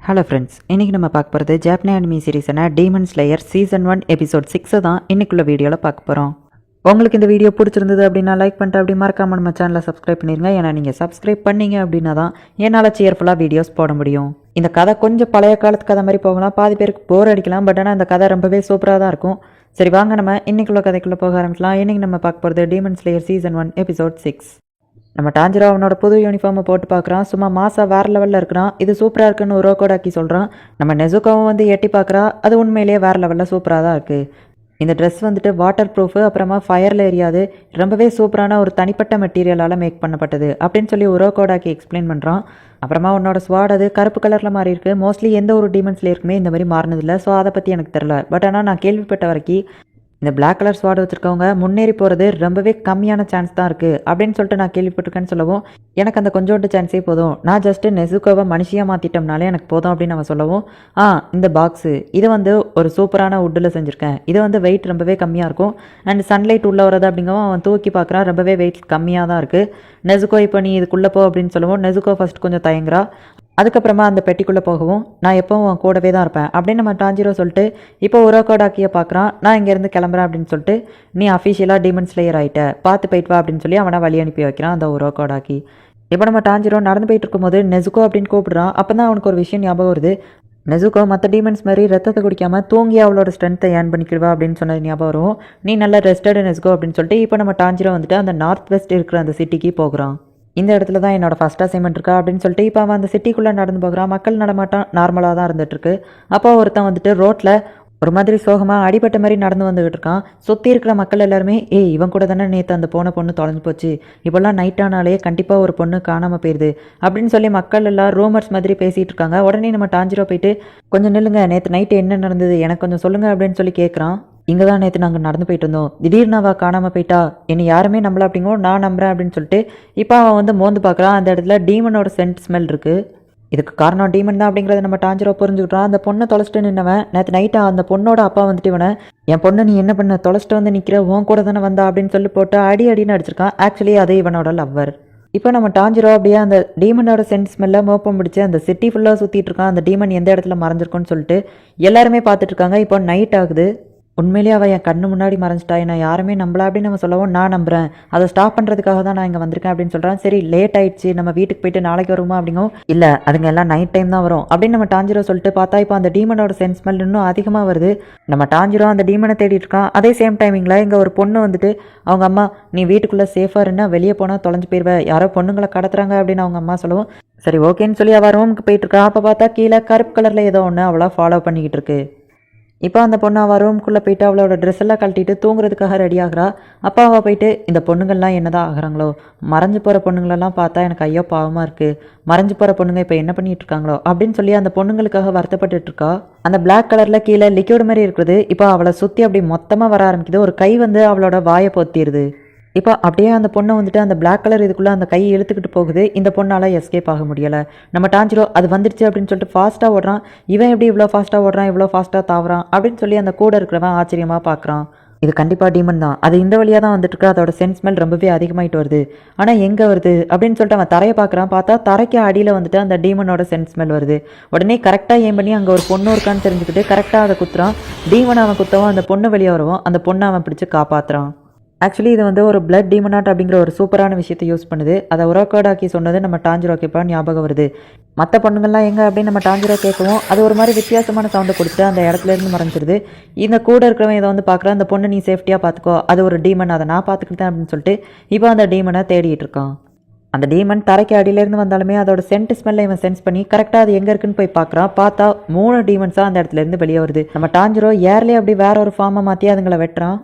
Hello friends, இன்றைக்கி நம்ம பார்க்க போகிறது ஜாப்பனீஸ் அனிமி சீரீஸான டீமன் ஸ்லேயர் சீசன் 1 எபிசோட் 6 தான் இன்னைக்குள்ள வீடியோவில் பார்க்க போகிறோம். உங்களுக்கு இந்த வீடியோ பிடிச்சிருந்தது அப்படின்னா லைக் பண்ணிட்டு அப்படி மறக்காம நம்ம சேனலை சப்ஸ்கிரைப் பண்ணிடுங்க. ஏன்னா நீங்கள் சப்ஸ்கிரைப் பண்ணீங்க அப்படின்னா தான் என்னால் சியர்ஃபுல்லாக வீடியோஸ் போட முடியும். இந்த கதை கொஞ்சம் பழைய காலத்து கதை மாதிரி போகலாம், பாதி பேருக்கு போர் அடிக்கலாம். பட் ஆனால் இந்த கதை ரொம்பவே சூப்பராக தான் இருக்கும். சரி வாங்க நம்ம இன்னைக்குள்ள கதைக்குள்ளே போக ஆரம்பிக்கலாம். இன்றைக்கி நம்ம பார்க்க போகிறது டீமன் ஸ்லேயர் சீசன் 1 எபிசோட் 6. நம்ம டாஞ்சிரோ அவனோட புது யூனிஃபார்மை போட்டு பார்க்குறான். சும்மா மாசா வேறு லெவலில் இருக்கிறான். இது சூப்பராக இருக்குன்னு ஒரு ரோக்கோடாக்கி சொல்கிறான். நம்ம நெசுக்காவும் வந்து எட்டி பார்க்குறா. அது உண்மையிலேயே வேறு லெவலில் சூப்பராக தான் இருக்குது. இந்த ட்ரெஸ் வந்துட்டு வாட்டர் ப்ரூஃபு, அப்புறமா ஃபயரில் எரியாது, ரொம்பவே சூப்பரான ஒரு தனிப்பட்ட மெட்டீரியலால் மேக் பண்ணப்பட்டது அப்படின்னு சொல்லி ஒரு ரோக்கோடாக்கி எக்ஸ்பிளைன் பண்ணுறான். அப்புறமா உன்னோட ஸ்வாட் அது கருப்பு கலரில் மாறி இருக்குது. மோஸ்ட்லி எந்த ஒரு டீமன்ஸ்ல இருக்குமே இந்த மாதிரி மாறினதில்லை. ஸோ அதை பற்றி எனக்கு தெரில. பட் ஆனால் நான் கேள்விப்பட்ட வரைக்கும் இந்த பிளாக் கலர் ஸ்வாட் வச்சுருக்கவங்க முன்னேறி போகிறது ரொம்பவே கம்மியான சான்ஸ் தான் இருக்குது அப்படின்னு சொல்லிட்டு நான் கேள்விப்பட்டிருக்கேன்னு சொல்லவும், எனக்கு அந்த கொஞ்சோண்டு சான்ஸே போதும், நான் ஜஸ்ட்டு நெசுக்கோவை மனுஷியாக மாற்றிட்டோம்னாலே எனக்கு போதும் அப்படின்னு அவன் சொல்லவும், இந்த பாக்ஸு இது வந்து ஒரு சூப்பரான வுட்டில் செஞ்சுருக்கேன், இது வந்து வெயிட் ரொம்பவே கம்மியாக இருக்கும் அண்ட் சன்லைட் உள்ளே வரது அப்படிங்கவும் அவன் தூக்கி பார்க்குறான். ரொம்பவே வெயிட் கம்மியாக தான் இருக்குது. நெசுக்கோ இப்போ நீ இதுக்குள்ளே போ அப்படின்னு சொல்லவும் நெசுக்கோ ஃபஸ்ட் கொஞ்சம் தயங்குறா. அதுக்கப்புறமா அந்த பெட்டிக்குள்ளே போகவும், நான் எப்போவும் அவன் கூடவே தான் இருப்பேன் அப்படின்னு நம்ம டாஞ்சிரோ சொல்லிட்டு இப்போ உரோக்கோடாக்கியை பார்க்குறான். நான் இங்கேருந்து கிளம்புறேன் அப்படின்னு சொல்லிட்டு, நீ அஃபிஷியலாக டீமன் ஸ்லேயர் ஆகிட்ட, பார்த்து போயிட்டு வா அப்படின்னு சொல்லி அவனை வழி அனுப்பி வைக்கிறான் அந்த உரோக்கோடாக்கி. இப்போ நம்ம டாஞ்சிரோ நடந்து போயிட்டு இருக்கும்போது நெசுக்கோ அப்படின்னு கூப்பிடுறான். அப்போ தான் அவனுக்கு ஒரு விஷயம் ஞாபகம் வருது. நெசுக்கோ மற்ற டீமன்ஸ் மாதிரி ரத்தத்தை குடிக்காமல் தூங்கி அவளோட ஸ்ட்ரென்த்தை ஏர்ன் பண்ணிக்கிடுவா அப்படின்னு சொன்னது ஞாபகம் வரும். நீ நல்லா ரெஸ்டட் நெசுக்கோ அப்படின்னு சொல்லிட்டு இப்போ நம்ம டாஞ்சிரோ வந்துட்டு அந்த நார்த் வெஸ்ட் இருக்கிற அந்த சிட்டிக்கு போகிறான். இந்த இடத்துல தான் என்னோட ஃபஸ்ட் அசைன்மெண்ட் இருக்கா அப்படின்னு சொல்லிட்டு இப்போ அவன் அந்த சிட்டிக்குள்ளே நடந்து போகிறான். மக்கள் நடமாட்டம் நார்மலாக தான் இருந்துகிட்ருக்கு. அப்போ ஒருத்தன் வந்துட்டு ரோட்டில் ஒரு மாதிரி சோகமாக அடிபட்ட மாதிரி நடந்து வந்துகிட்டு இருக்கான். சுற்றி இருக்கிற மக்கள் எல்லாருமே, இவன் கூட தானே நேற்று அந்த போன பொண்ணு தொலைஞ்சு போச்சு, இப்போல்லாம் நைட் ஆனாலே கண்டிப்பாக ஒரு பொண்ணு காணாமல் போயிடுது அப்படின்னு சொல்லி மக்கள் எல்லாம் ரூமர்ஸ் மாதிரி பேசிகிட்டு இருக்காங்க. உடனே நம்ம டாஞ்சிரோ போயிட்டு, கொஞ்சம் நில்லுங்க, நேற்று நைட்டு என்ன நடந்தது எனக்கு கொஞ்சம் சொல்லுங்கள் அப்படின்னு சொல்லி கேட்குறான். இங்கே தான் நேற்று நாங்கள் நடந்து போயிட்டு இருந்தோம், திடீர்னு அவள் காணாமல் போயிட்டா, என்னை யாருமே நம்பல அப்படிங்கோ, நான் நம்புறேன் அப்படின்னு சொல்லிட்டு இப்போ அவன் வந்து மோந்து பார்க்குறான். அந்த இடத்துல டீமனோட சென்ட் ஸ்மெல் இருக்குது. இதுக்கு காரணம் டீமன் தான் அப்படிங்கிறத நம்ம டாஞ்சிரோ புரிஞ்சுக்கிட்டான். அந்த பொண்ணை தொலைச்சிட்டு நின்னவன் நேற்று நைட்டா அந்த பொண்ணோட அப்பா வந்துட்டு இவனை, என் பொண்ணு நீ என்ன பண்ண, தொலைச்சிட்டு வந்து நிற்கிற, உன் கூட தானே வந்தா அப்படின்னு சொல்லி போட்டு அடின்னு அடிச்சிருக்கான். ஆக்சுவலி அது இவனோட லவ்வர். இப்போ நம்ம டாஞ்சிரோ அப்படியே அந்த டீமனோட சென்ட் ஸ்மெல்ல மோப்பம் பிடிச்சி அந்த சிட்டி ஃபுல்லாக சுற்றிட்டு இருக்கான். அந்த டீமன் எந்த இடத்துல மறைஞ்சிருக்குன்னு சொல்லிட்டு எல்லாருமே பார்த்துட்டு இருக்காங்க. இப்போ நைட் ஆகுது. உண்மையிலேயே அவள் என் கண்ணு முன்னாடி மறைஞ்சிட்டா, நான் யாருமே நம்பல அப்படின்னு நம்ம சொல்லவும், நான் நம்புறேன், அதை ஸ்டாப் பண்ணுறதுக்காக தான் நான் இங்கே வந்திருக்கேன் அப்படின்னு சொல்கிறான். சரி லேட் ஆயிடுச்சு, நம்ம வீட்டுக்கு போயிட்டு நாளைக்கு வருமா அப்படிங்கும். இல்லை அதுங்க எல்லாம் நைட் டைம் தான் வரும் அப்படின்னு நம்ம டாஞ்சிரோ சொல்லிட்டு பார்த்தா இப்போ அந்த டீமனோட சென்ஸ் ஸ்மெல் இன்னும் அதிகமாக வருது. நம்ம டாஞ்சிரோ அந்த டீமனை தேடிட்டு இருக்கான். அதே சேம் டைமிங்கில் இங்கே ஒரு பொண்ணு வந்துட்டு அவங்க அம்மா, நீ வீட்டுக்குள்ளே சேஃபாக இருந்தா, வெளியே போனால் தொலைஞ்சு போயிடுவேன், யாரோ பொண்ணுங்களை கடத்துறாங்க அப்படின்னு அவங்க அம்மா சொல்லவும், சரி ஓகேன்னு சொல்லி அவள் ரூமுக்கு போயிட்டு இருக்கா. அப்போ பார்த்தா கீழே கருப்பு கலரில் ஏதோ ஒன்று அவளாக ஃபாலோ பண்ணிக்கிட்டு இருக்கு. இப்போ அந்த பொண்ணு அவள் ரூம்குள்ளே போயிட்டு அவளோட ட்ரெஸ் எல்லாம் கழட்டிட்டு தூங்குறதுக்காக ரெடி ஆகிறா. அப்போ அவள் போயிட்டு, இந்த பொண்ணுங்கள்லாம் என்னதான் ஆகிறாங்களோ, மறைஞ்சு போகிற பொண்ணுங்களெல்லாம் பார்த்தா எனக்கு ஐயோ பாவமாக இருக்குது, மறைஞ்சு போகிற பொண்ணுங்க இப்போ என்ன பண்ணிட்டு இருக்காங்களோ அப்படின்னு சொல்லி அந்த பொண்ணுங்களுக்காக வருத்தப்பட்டு இருக்கா. அந்த பிளாக் கலரில் கீழே லிக்விட் மாதிரி இருக்குது. இப்போ அவளை சுற்றி அப்படி மொத்தமாக வர ஆரம்பிக்குது. ஒரு கை வந்து அவளோட வாயை பொத்திடுது. இப்போ அப்படியே அந்த பொண்ணை வந்துட்டு அந்த பிளாக் கலர் இதுக்குள்ளே அந்த கையை இழுத்துக்கிட்டு போகுது. இந்த பொண்ணால் எஸ்கேப் ஆக முடியலை. நம்ம டாஞ்சிரோ அது வந்துடுச்சு அப்படின்னு சொல்லிட்டு ஃபாஸ்ட்டாக ஓடுறான். இவன் எப்படி இவ்வளோ ஃபாஸ்ட்டாக ஓடுறான், இவ்வளோ ஃபாஸ்ட்டாக தாவறான் அப்படின்னு சொல்லி அந்த கூட இருக்கிறவன் ஆச்சரியமாக பார்க்குறான். இது கண்டிப்பாக டீமன் தான், அது இந்த வழியாக தான் வந்துட்டு இருக்கு, அதோட சென்ஸ் ஸ்மெல் ரொம்பவே அதிகமாகிட்டு வருது, ஆனால் எங்கே வருது அப்படின்னு சொல்லிட்டு அவன் தரையை பார்க்குறான். பார்த்தா தரைக்கு அடியில் வந்துட்டு அந்த டீமனோட சென்ஸ் ஸ்மெல் வருது. உடனே கரெக்டாக ஏம் பண்ணி அங்கே ஒரு பொண்ணு இருக்கான்னு தெரிஞ்சுக்கிட்டு கரெக்டாக அதை குத்துறான். டீமனை அவன் குத்தவும் அந்த பொண்ணு வெளியே வரவும் அந்த பொண்ணை அவன் பிடிச்சி காப்பாற்றுறான். ஆக்சுவலி இது வந்து ஒரு பிளட் டீமனாட் அப்படிங்கிற ஒரு சூப்பரான விஷயத்தை யூஸ் பண்ணுது. அதை உரோக்கோடாக்கி சொன்னது நம்ம டாஞ்சிரோக்கு இப்போ ஞாபகம் வருது. மற்ற பொண்ணுங்கள்லாம் எங்கே அப்படின்னு நம்ம டாஞ்சிரோ கேட்கவும் அது ஒரு மாதிரி வித்தியாசமான சவுண்டை கொடுத்து அந்த இடத்துல இருந்து மறைஞ்சிருது. இந்த கூட இருக்கிறவன் இதை வந்து பார்க்குறான். அந்த பொண்ணு நீ சேஃப்டியாக பார்த்துக்கோ, அது ஒரு டீமன், அதை நான் பார்த்துக்கிட்டேன் அப்படின்னு சொல்லிட்டு இப்போ அந்த டீமனை தேடிட்டு இருக்கான். அந்த டீமன் தரைக்கு அடியிலேருந்து வந்தாலுமே அதோட சென்ட் ஸ்மெல்லை இவன் சென்ஸ் பண்ணி கரெக்டாக அது எங்கே இருக்குன்னு போய் பார்க்குறான். பார்த்தா 3 டீமன்ஸாக அந்த இடத்துல இருந்து வெளியே வருது. நம்ம டாஞ்சிரோ ஏர்லேயே அப்படி வேற ஒரு ஃபார்மை மாற்றி அதுங்களை வெட்டுறான்.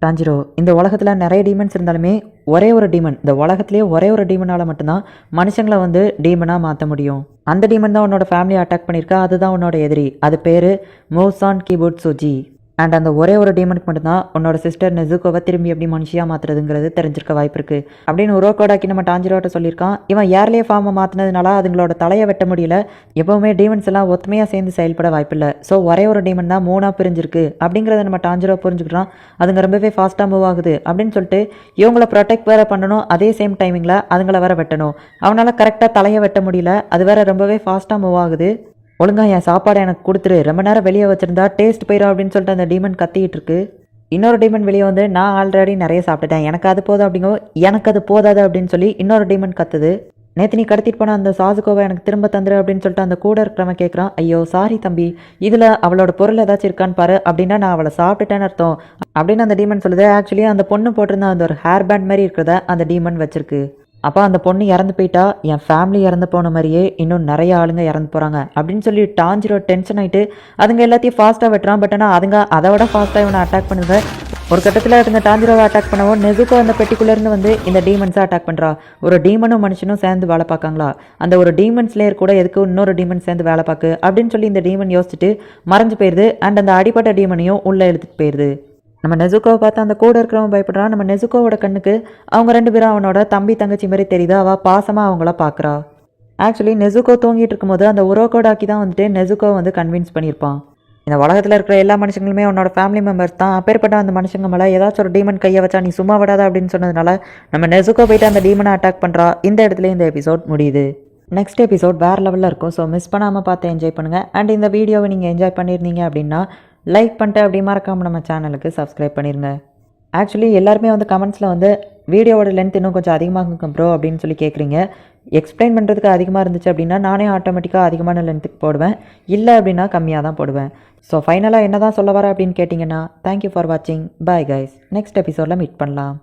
டாஞ்சிரோ, இந்த உலகத்தில் நிறைய டீமன்ஸ் இருந்தாலுமே ஒரே ஒரு டீமன், இந்த உலகத்திலே ஒரே ஒரு டீமனால் மட்டும்தான் மனுஷங்களை வந்து டீமனாக மாற்ற முடியும். அந்த டீமன் தான் உன்னோட ஃபேமிலியை அட்டாக் பண்ணியிருக்கா, அதுதான் உன்னோட எதிரி. அது பேர் மூசான் கிபுட்சுஜி. அண்ட் அந்த ஒரே ஒரு டீமனுக்கு மட்டும்தான் உன்னோட சிஸ்டர் நெசுக்கோவை திரும்பி எப்படி மனுஷியாக மாற்றுறதுங்கிறது தெரிஞ்சிருக்க வாய்ப்பு இருக்குது அப்படின்னு உரோக்கோடாக்கி நம்ம டாஞ்சிரோட்ட சொல்லியிருக்கான். இவன் ஏர்லேயே ஃபார்மை மாற்றினதுனால அதுங்களோட தலையை வெட்ட முடியல. எப்போவுமே டீமன்ஸ் எல்லாம் ஒத்துமையாக சேர்ந்து செயல்பட வாய்ப்பில்லை. ஸோ ஒரே ஒரு டீமன் தான் 3ஆக பிரிஞ்சிருக்கு அப்படிங்கிறத நம்ம டாஞ்சிரோ புரிஞ்சுக்கிட்டான். அதுங்க ரொம்பவே ஃபாஸ்ட்டாக மூவ் ஆகுது அப்படின்னு சொல்லிட்டு இவங்கள ப்ரொடெக்ட் வேறு பண்ணணும், அதே சேம் டைமிங்கில் அதுங்களை வேற வெட்டணும். அவனால் கரெக்டாக தலையை வெட்ட முடியல, அது வேற ரொம்பவே ஃபாஸ்ட்டாக மூவ் ஆகுது. ஒழுங்கா என் சாப்பாடை எனக்கு கொடுத்துரு, ரொம்ப நேரம் வெளியே வச்சிருந்தா டேஸ்ட் போயிடும் அப்படின்னு சொல்லிட்டு அந்த டீமன் கத்திக்கிட்டு இருக்கு. இன்னொரு டீமன் வெளியே வந்து நான் ஆல்ரெடி நிறைய சாப்பிட்டுட்டேன், எனக்கு அது போதும் அப்படிங்கோ, எனக்கு அது போதாது அப்படின்னு சொல்லி இன்னொரு டீமன் கத்துது. நேற்று நீ கடத்திட்டு போன அந்த சாசுகோவை எனக்கு திரும்ப தந்துரு அப்படின்னு சொல்லிட்டு அந்த கூட இருக்கிறவன் கேட்குறான். ஐயோ சாரி தம்பி, இதில் அவளோட பொருள் ஏதாச்சும் இருக்கான்னு பாரு, அப்படின்னா நான் அவளை சாப்பிட்டுட்டேன்னு அர்த்தம் அப்படின்னு அந்த டீமன் சொல்லுது. ஆக்சுவலி அந்த பொண்ணு போட்டிருந்த அந்த ஒரு ஹேர் பேண்ட் மாதிரி இருக்கிறத அந்த டீமன் வச்சிருக்கு. அப்போ அந்த பொண்ணு இறந்து போயிட்டா என் ஃபேமிலி இறந்து போன மாதிரியே இன்னும் நிறைய ஆளுங்க இறந்து போகிறாங்க அப்படின்னு சொல்லி டாஞ்சிரோ டென்ஷன் ஆகிட்டு அதுங்க எல்லாத்தையும் ஃபாஸ்ட்டாக வெட்டுறான். பட் ஆனால் அதுங்க அதை விட ஃபாஸ்ட்டாக இவனை அட்டாக் பண்ணுங்க. ஒரு கட்டத்தில் அதுங்க டாஞ்சிரோவை அட்டாக் பண்ணவோ நெசுக்கோ அந்த பெட்டிக்குள்ளேருந்து வந்து இந்த டீமன்ஸை அட்டாக் பண்ணுறா. ஒரு டீமனும் மனுஷனும் சேர்ந்து வேலை பார்க்காங்களா? அந்த ஒரு டீமன் ஸ்லேயர் கூட எதுக்கு இன்னொரு டீமன் சேர்ந்து வேலை பார்க்கு அப்படின்னு சொல்லி இந்த டீமன் யோசிச்சுட்டு மறைஞ்சு போயிடுது. அண்ட் அந்த அடிப்பட்ட டீமனையும் உள்ளே எடுத்துகிட்டு போயிடுது. நம்ம நெசுக்கோவை பார்த்து அந்த கூட இருக்கிறவன் பயப்படுறான். நம்ம நெசுக்கோவோட கண்ணுக்கு அவங்க 2 பேரும் அவனோட தம்பி தங்கச்சி மாதிரி தெரியுது. அவள் பாசமாக அவங்கள பார்க்குறா. ஆக்சுவலி நெசுக்கோ தூங்கிட்டு இருக்கும்போது அந்த உரோகோடாக்கி தான் வந்துட்டு நெசுக்கோ வந்து கன்வின்ஸ் பண்ணியிருப்பான். இந்த உலகத்தில் இருக்கிற எல்லா மனுஷங்களுமே உன்னோட ஃபேமிலி மெம்பர்ஸ் தான், அப்பேற்பட்ட அந்த மனுஷங்க மேலே ஏதாச்சும் ஒரு டீமன் கையை வச்சா நீ சும்மா விடாத அப்படின்னு சொன்னதுனால நம்ம நெசுக்கோ போயிட்டு அந்த டீமனை அட்டாக் பண்ணுறா. இந்த இடத்துல இந்த எபிசோட் முடியுது. நெக்ஸ்ட் எபிசோட் வேறு லெவலில் இருக்கும். ஸோ மிஸ் பண்ணாமல் பார்த்து என்ஜாய் பண்ணுங்கள். அண்ட் இந்த வீடியோவை நீங்கள் என்ஜாய் பண்ணியிருந்தீங்க அப்படின்னா லைக் பண்ணிட்டு அப்படி மறக்காமல் நம்ம சேனலுக்கு சப்ஸ்கிரைப் பண்ணிடுங்க. ஆக்சுவலி எல்லாருமே வந்து கமெண்ட்ஸில் வந்து வீடியோவோட லென்த் இன்னும் கொஞ்சம் அதிகமாக இருக்கும் ப்ரோ அப்படின்னு சொல்லி கேட்குறீங்க. எக்ஸ்பிளைன் பண்ணுறதுக்கு அதிகமாக இருந்துச்சு அப்படின்னா நானே ஆட்டோமேட்டிக்காக அதிகமான லென்த்துக்கு போடுவேன், இல்லை அப்படின்னா கம்மியாக தான் போடுவேன். ஸோ ஃபைனலாக என்ன தான் சொல்ல வர அப்படின்னு கேட்டிங்கன்னா தேங்க்யூ ஃபார் வாட்சிங். பாய் கைஸ், நெக்ஸ்ட் எபிசோடில் மீட் பண்ணலாம்.